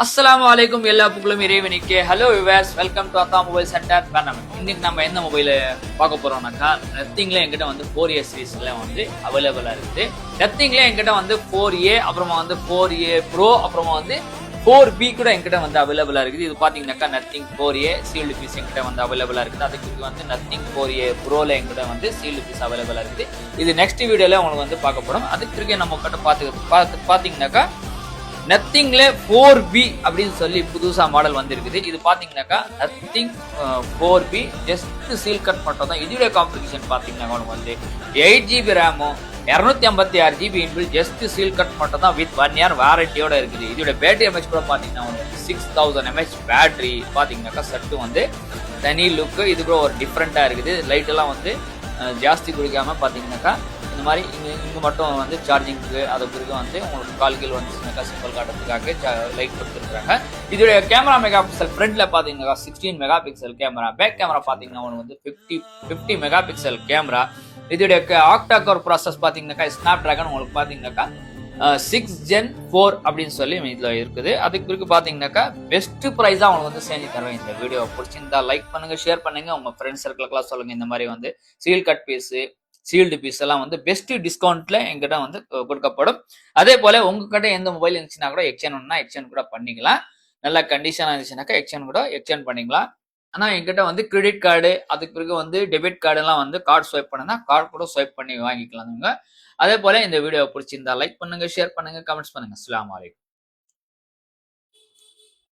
அஸ்ஸலாமு அலைக்கும் எல்லா புகழும் இறைவனுக்கு. ஹலோ விவர்ஸ், வெல்கம் டு அத்தா மொபைல் சென்டர் பேனமன். இன்னைக்கு நம்ம எந்த மொபைல் பார்க்க போறோம்னாக்கா, நத்திங்ல என்கிட்ட வந்து 4A சீரீஸ்ல வந்து அவைலபிளா இருக்குது. நத்திங்ல என்கிட்ட வந்து 4A, அப்புறமா வந்து 4A ப்ரோ, அப்புறமா வந்து 4B கூட என்கிட்ட வந்து அவைலபிளா இருக்குது. இது பாத்தீங்கன்னாக்கா நத்திங் 4A சீல்டு பீஸ் என்கிட்ட வந்து அவைலபிளா இருக்குது. அதுக்கு வந்து நத்திங் 4A ப்ரோல என்கிட்ட வந்து சீல்டு பீஸ் அவைலபிளா இருக்குது. இது நெக்ஸ்ட் வீடியோல உங்களுக்கு வந்து பார்க்கப்படும். அதுக்கு நம்ம கிட்ட பாத்தீங்கன்னாக்கா நத்திங்ல 4B அப்படின்னு சொல்லி புதுசா மாடல் வந்திருக்குது. இது பாத்தீங்கன்னாக்கா nothing 4B just seal cut மட்டும் தான். இதோட காம்ப்ளிகேஷன் பாத்தீங்கன்னா வந்து 8GB ரேமும் 256GB இன்பில் just seal cut மட்டும் தான் வித் 1 year வாரண்டியோட இருக்குது. இதோட பேட்டரி எம்ஏஹெச் கூட பாத்தீங்கன்னா 6000 mAh பேட்டரி பாத்தீங்கன்னாக்கா செட்டு வந்து தனி லுக்கு. இது கூட ஒரு டிஃப்ரெண்டா இருக்குது. லைட் எல்லாம் வந்து ஜாஸ்தி குடிக்காம பாத்தீங்கன்னாக்கா இந்த மாதிரி இங்கே மட்டும் வந்து சார்ஜிங்க்கு அது பிறகு வந்து உங்களுக்கு கால்கள் வந்துச்சுனாக்கா சிம்பிள் காட்டுறதுக்காக லைட் கொடுத்துருக்காங்க. இதோடைய கேமரா மெகா பிக்சல் ஃப்ரண்ட்ல பார்த்தீங்கன்னா 16 mega pixel camera, back camera பார்த்தீங்கன்னா உங்களுக்கு வந்து 50 மெகா பிக்சல் கேமரா. இதோடைய ஆக்டா கோர் ப்ராசஸ் பார்த்தீங்கன்னாக்கா ஸ்னாப் டிராகன் உங்களுக்கு பார்த்தீங்கன்னாக்கா 6 Gen 4 அப்படின்னு சொல்லி இதில் இருக்குது. அதுக்கு பிறகு பார்த்தீங்கன்னாக்கா பெஸ்ட் ப்ரைஸாக உங்களுக்கு வந்து செஞ்சு தருவேன். இந்த வீடியோ பிடிச்சிருந்தா லைக் பண்ணுங்க, ஷேர் பண்ணுங்க, உங்க ஃப்ரெண்ட்ஸ் சர்க்கிளுக்கெல்லாம் சொல்லுங்க. இந்த மாதிரி வந்து seal cut piece sealed piece எல்லாம் வந்து பெஸ்ட் டிஸ்கவுண்ட்ல எங்கிட்ட வந்து கொடுக்கப்படும். அதே போல உங்ககிட்ட எந்த மொபைல் இருந்துச்சுன்னா கூட எக்ஸ்சேஞ்ச் கூட பண்ணிக்கலாம். நல்ல கண்டிஷனா இருந்துச்சுனாக்கா எக்ஸ்சேஞ்ச் பண்ணிக்கலாம். ஆனா என்கிட்ட வந்து கிரெடிட் கார்டு, அதுக்கு பிறகு வந்து டெபிட் கார்டு எல்லாம் வந்து கார்டு ஸ்வைப் பண்ணா கார்டு கூட ஸ்வைப் பண்ணி வாங்கிக்கலாம். அதே போல இந்த வீடியோ பிடிச்சிருந்தா லைக் பண்ணுங்க, ஷேர் பண்ணுங்க, கமெண்ட்ஸ் பண்ணுங்க. அஸ்ஸலாமு அலைக்கும்.